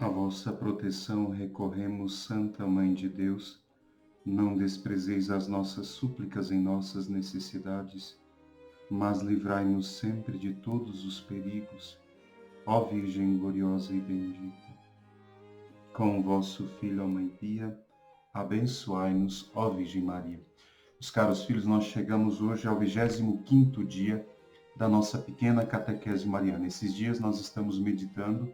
A vossa proteção recorremos, Santa Mãe de Deus. Não desprezeis as nossas súplicas em nossas necessidades, mas livrai-nos sempre de todos os perigos, ó Virgem gloriosa e bendita. Com o vosso Filho, a Mãe Pia, abençoai-nos, ó Virgem Maria. Meus caros filhos, nós chegamos hoje ao 25º dia da nossa pequena catequese mariana. Esses dias nós estamos meditando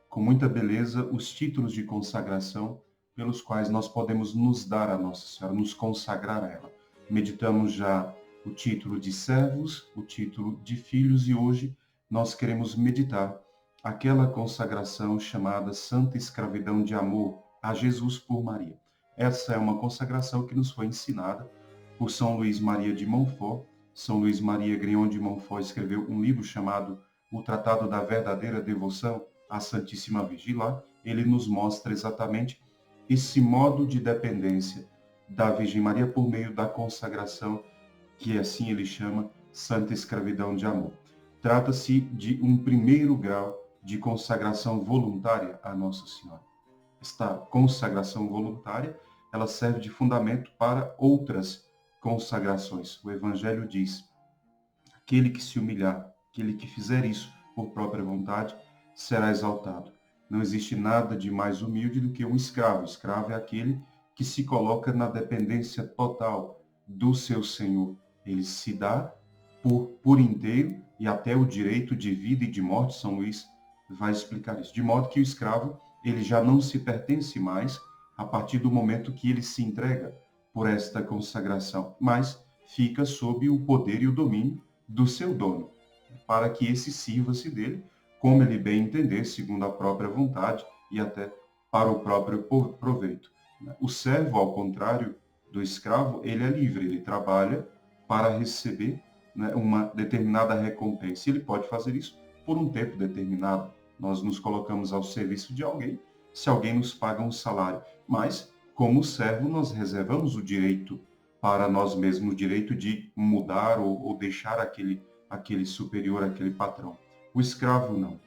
com muita beleza os títulos de consagração pelos quais nós podemos nos dar a Nossa Senhora, nos consagrar a ela. Meditamos já o título de servos, o título de filhos, e hoje nós queremos meditar aquela consagração chamada Santa Escravidão de Amor a Jesus por Maria. Essa é uma consagração que nos foi ensinada por São Luís Maria de Montfort. São Luís Maria Grignon de Montfort escreveu um livro chamado O Tratado da Verdadeira Devoção à Santíssima Virgem. Lá ele nos mostra exatamente esse modo de dependência da Virgem Maria por meio da consagração, que assim ele chama Santa Escravidão de Amor. Trata-se de um primeiro grau de consagração voluntária à Nossa Senhora. Esta consagração voluntária, ela serve de fundamento para outras consagrações. O Evangelho diz: aquele que se humilhar, aquele que fizer isso por própria vontade, será exaltado. Não existe nada de mais humilde do que um escravo. O escravo é aquele que se coloca na dependência total do seu senhor. Ele se dá por inteiro e até o direito de vida e de morte. São Luís vai explicar isso. De modo que o escravo, ele já não se pertence mais a partir do momento que ele se entrega por esta consagração, mas fica sob o poder e o domínio do seu dono, para que esse sirva-se dele como ele bem entender, segundo a própria vontade e até para o próprio proveito. O servo, ao contrário do escravo, ele é livre, ele trabalha para receber, uma determinada recompensa. Ele pode fazer isso por um tempo determinado. Nós nos colocamos ao serviço de alguém, se alguém nos paga um salário. Mas, como servo, nós reservamos o direito para nós mesmos, o direito de mudar ou deixar aquele superior, aquele patrão. O escravo não.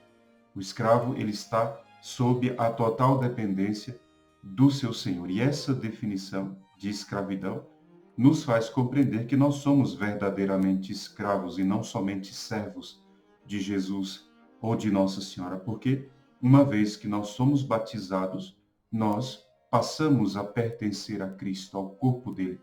O escravo, ele está sob a total dependência do seu senhor. E essa definição de escravidão nos faz compreender que nós somos verdadeiramente escravos e não somente servos de Jesus ou de Nossa Senhora, porque uma vez que nós somos batizados, nós passamos a pertencer a Cristo, ao corpo dele.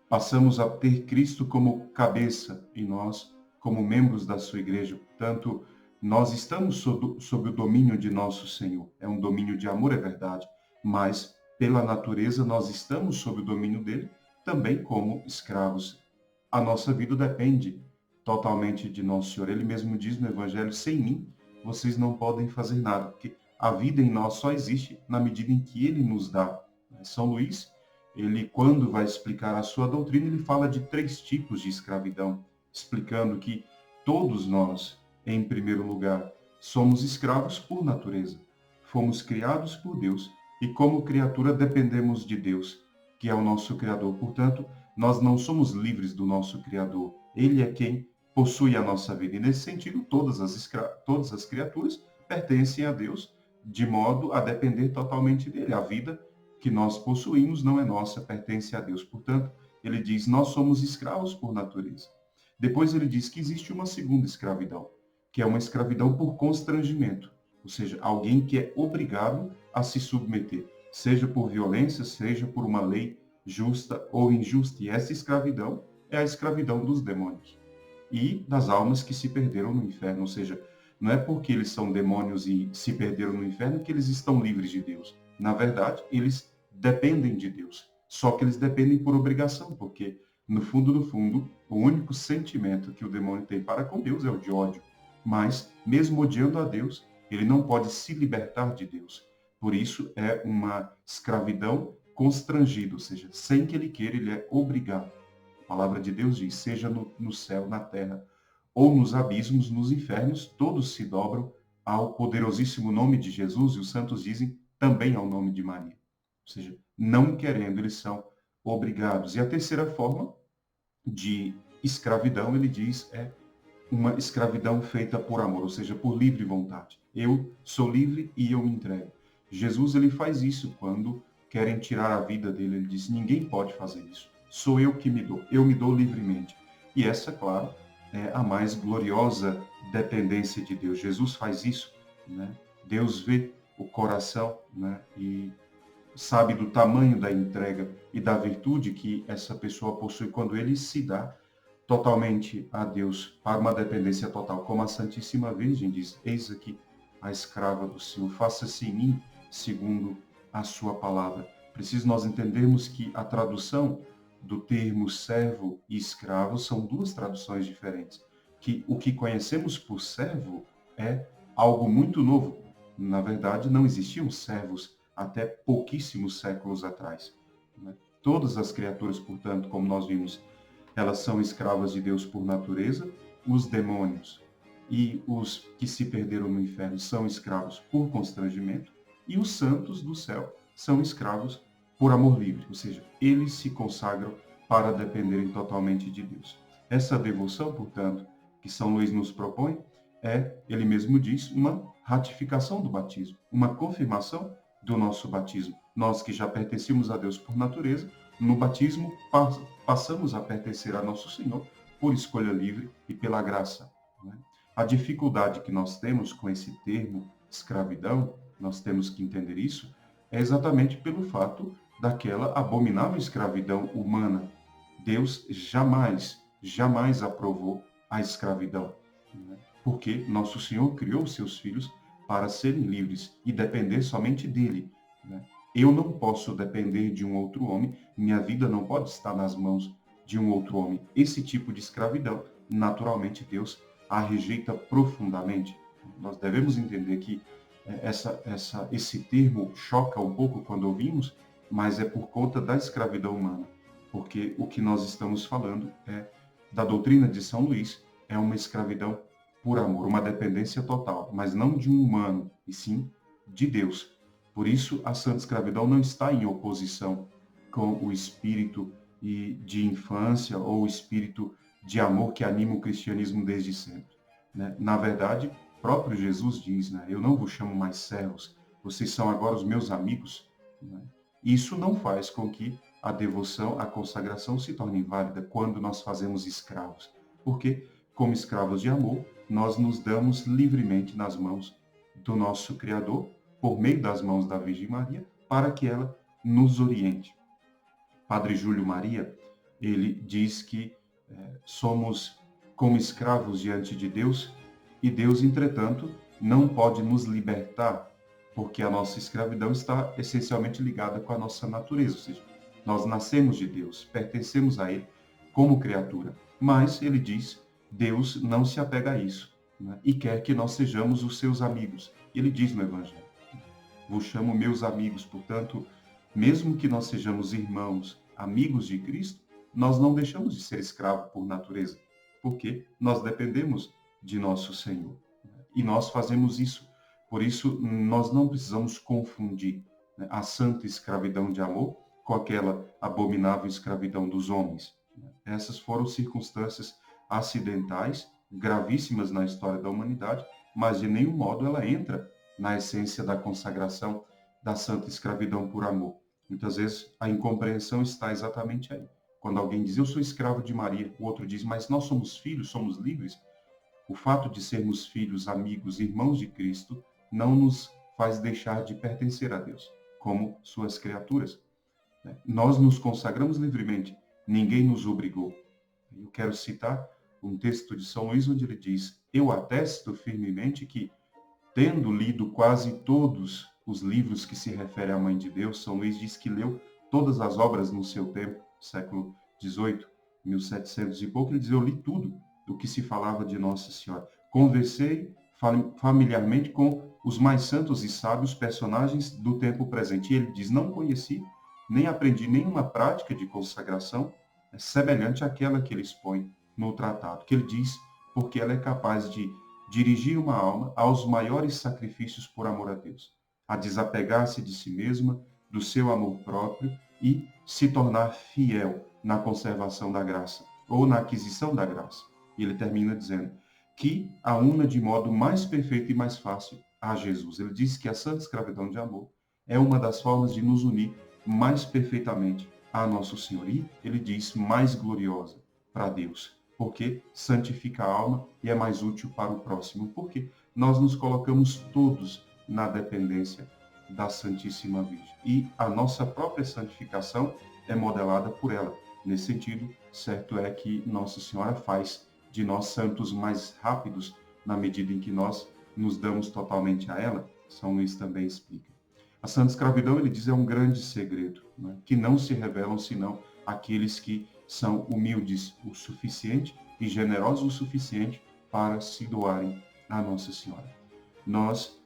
Passamos a ter Cristo como cabeça e nós como membros da sua igreja. Portanto, nós estamos sob o domínio de nosso Senhor. É um domínio de amor, é verdade, mas pela natureza nós estamos sob o domínio dele, também como escravos. A nossa vida depende totalmente de nosso Senhor. Ele mesmo diz no Evangelho: sem mim, vocês não podem fazer nada, porque a vida em nós só existe na medida em que ele nos dá. São Luís, ele, quando vai explicar a sua doutrina, ele fala de 3 tipos de escravidão, explicando que todos nós, em primeiro lugar, somos escravos por natureza. Fomos criados por Deus e, como criatura, dependemos de Deus, que é o nosso Criador. Portanto, nós não somos livres do nosso Criador. Ele é quem possui a nossa vida. E, nesse sentido, todas as criaturas pertencem a Deus, de modo a depender totalmente dele. A vida que nós possuímos não é nossa, pertence a Deus. Portanto, ele diz: nós somos escravos por natureza. Depois ele diz que existe uma segunda escravidão, que é uma escravidão por constrangimento, ou seja, alguém que é obrigado a se submeter, seja por violência, seja por uma lei justa ou injusta. E essa escravidão é a escravidão dos demônios e das almas que se perderam no inferno. Ou seja, não é porque eles são demônios e se perderam no inferno que eles estão livres de Deus. Na verdade, eles dependem de Deus. Só que eles dependem por obrigação, porque no fundo, o único sentimento que o demônio tem para com Deus é o de ódio. Mas, mesmo odiando a Deus, ele não pode se libertar de Deus. Por isso, é uma escravidão constrangida, ou seja, sem que ele queira, ele é obrigado. A palavra de Deus diz: seja no céu, na terra, ou nos abismos, nos infernos, todos se dobram ao poderosíssimo nome de Jesus, e os santos dizem também ao nome de Maria. Ou seja, não querendo, eles são obrigados. E a terceira forma de escravidão, ele diz, é uma escravidão feita por amor, ou seja, por livre vontade. Eu sou livre e eu me entrego. Jesus ele faz isso quando querem tirar a vida dele. Ele diz: ninguém pode fazer isso. Sou eu que me dou. Eu me dou livremente. E essa, claro, é a mais gloriosa dependência de Deus. Jesus faz isso, né? Deus vê o coração, né? E sabe do tamanho da entrega e da virtude que essa pessoa possui quando ele se dá totalmente a Deus para uma dependência total, como a Santíssima Virgem diz: eis aqui a escrava do Senhor, faça-se em mim segundo a sua palavra. Preciso nós entendermos que a tradução do termo servo e escravo são duas traduções diferentes, que o que conhecemos por servo é algo muito novo. Na verdade, não existiam servos até pouquíssimos séculos atrás, né? Todas as criaturas, portanto, como nós vimos, elas são escravas de Deus por natureza. Os demônios e os que se perderam no inferno são escravos por constrangimento, e os santos do céu são escravos por amor livre, ou seja, eles se consagram para dependerem totalmente de Deus. Essa devoção, portanto, que São Luís nos propõe, ele mesmo diz, uma ratificação do batismo, uma confirmação do nosso batismo. Nós que já pertencemos a Deus por natureza, no batismo passamos a pertencer a nosso Senhor por escolha livre e pela graça, né? A dificuldade que nós temos com esse termo escravidão, nós temos que entender isso, é exatamente pelo fato daquela abominável escravidão humana. Deus jamais aprovou a escravidão, né? Porque nosso Senhor criou seus filhos para serem livres e depender somente dele, né? Eu não posso depender de um outro homem, minha vida não pode estar nas mãos de um outro homem. Esse tipo de escravidão, naturalmente, Deus a rejeita profundamente. Nós devemos entender que esse termo choca um pouco quando ouvimos, mas é por conta da escravidão humana, porque o que nós estamos falando é da doutrina de São Luís, é uma escravidão por amor, uma dependência total, mas não de um humano, e sim de Deus. Por isso, a santa escravidão não está em oposição com o espírito de infância ou o espírito de amor que anima o cristianismo desde sempre, né? Na verdade, próprio Jesus diz, né? Eu não vos chamo mais servos, vocês são agora os meus amigos, né? Isso não faz com que a devoção, a consagração se torne inválida quando nós fazemos escravos, porque, como escravos de amor, nós nos damos livremente nas mãos do nosso Criador, por meio das mãos da Virgem Maria, para que ela nos oriente. Padre Júlio Maria, ele diz que somos como escravos diante de Deus, e Deus, entretanto, não pode nos libertar, porque a nossa escravidão está essencialmente ligada com a nossa natureza, ou seja, nós nascemos de Deus, pertencemos a Ele como criatura, mas, ele diz, Deus não se apega a isso, né? E quer que nós sejamos os seus amigos. Ele diz no Evangelho: vos chamo meus amigos. Portanto, mesmo que nós sejamos irmãos, amigos de Cristo, nós não deixamos de ser escravos por natureza, porque nós dependemos de nosso Senhor. E nós fazemos isso. Por isso, nós não precisamos confundir, né, a santa escravidão de amor com aquela abominável escravidão dos homens. Essas foram circunstâncias acidentais, gravíssimas na história da humanidade, mas de nenhum modo ela entra na essência da consagração da santa escravidão por amor. Muitas vezes a incompreensão está exatamente aí. Quando alguém diz, eu sou escravo de Maria, o outro diz, mas nós somos filhos, somos livres. O fato de sermos filhos, amigos, irmãos de Cristo, não nos faz deixar de pertencer a Deus, como suas criaturas. Nós nos consagramos livremente, ninguém nos obrigou. Eu quero citar um texto de São Luís, onde ele diz, eu atesto firmemente que, tendo lido quase todos os livros que se referem à Mãe de Deus, São Luís diz que leu todas as obras no seu tempo, século XVIII, 1700 e pouco, ele diz, eu li tudo do que se falava de Nossa Senhora. Conversei familiarmente com os mais santos e sábios personagens do tempo presente. E ele diz, não conheci, nem aprendi nenhuma prática de consagração semelhante àquela que ele expõe no tratado, que ele diz, porque ela é capaz de dirigir uma alma aos maiores sacrifícios por amor a Deus, a desapegar-se de si mesma, do seu amor próprio e se tornar fiel na conservação da graça ou na aquisição da graça. E ele termina dizendo que a una de modo mais perfeito e mais fácil a Jesus. Ele diz que a santa escravidão de amor é uma das formas de nos unir mais perfeitamente a Nosso Senhor. E ele diz mais gloriosa para Deus, porque santifica a alma e é mais útil para o próximo, porque nós nos colocamos todos na dependência da Santíssima Virgem. E a nossa própria santificação é modelada por ela. Nesse sentido, certo é que Nossa Senhora faz de nós santos mais rápidos na medida em que nós nos damos totalmente a ela. São Luís também explica. A santa escravidão, ele diz, é um grande segredo, né, que não se revelam senão aqueles que são humildes o suficiente e generosos o suficiente para se doarem a Nossa Senhora. Nós,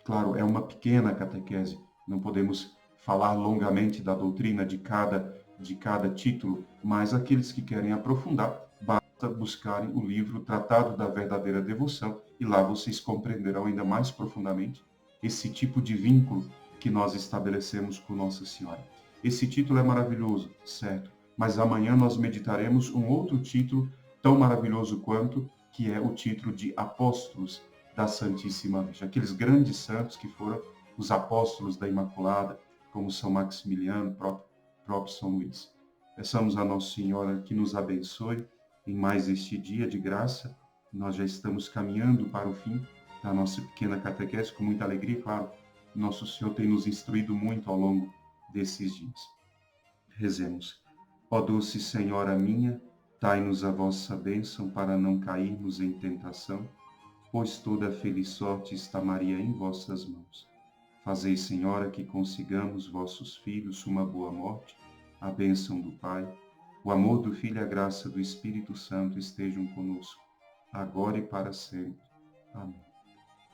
claro, é uma pequena catequese, não podemos falar longamente da doutrina de cada título, mas aqueles que querem aprofundar, basta buscarem o livro Tratado da Verdadeira Devoção e lá vocês compreenderão ainda mais profundamente esse tipo de vínculo que nós estabelecemos com Nossa Senhora. Esse título é maravilhoso, certo? Mas amanhã nós meditaremos um outro título tão maravilhoso quanto, que é o título de Apóstolos da Santíssima Virgem. Aqueles grandes santos que foram os apóstolos da Imaculada, como São Maximiliano, próprio São Luís. Peçamos a Nossa Senhora que nos abençoe em mais este dia de graça. Nós já estamos caminhando para o fim da nossa pequena catequese, com muita alegria, claro. Nosso Senhor tem nos instruído muito ao longo desses dias. Rezemos. Ó doce Senhora minha, dai-nos a vossa bênção para não cairmos em tentação, pois toda a feliz sorte está Maria em vossas mãos. Fazei, Senhora, que consigamos, vossos filhos, uma boa morte, a bênção do Pai, o amor do Filho e a graça do Espírito Santo estejam conosco, agora e para sempre. Amém.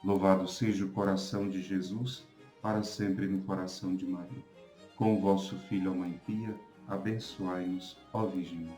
Louvado seja o coração de Jesus, para sempre no coração de Maria. Com o vosso Filho, a Mãe Pia, abençoai-nos, ó Virgem.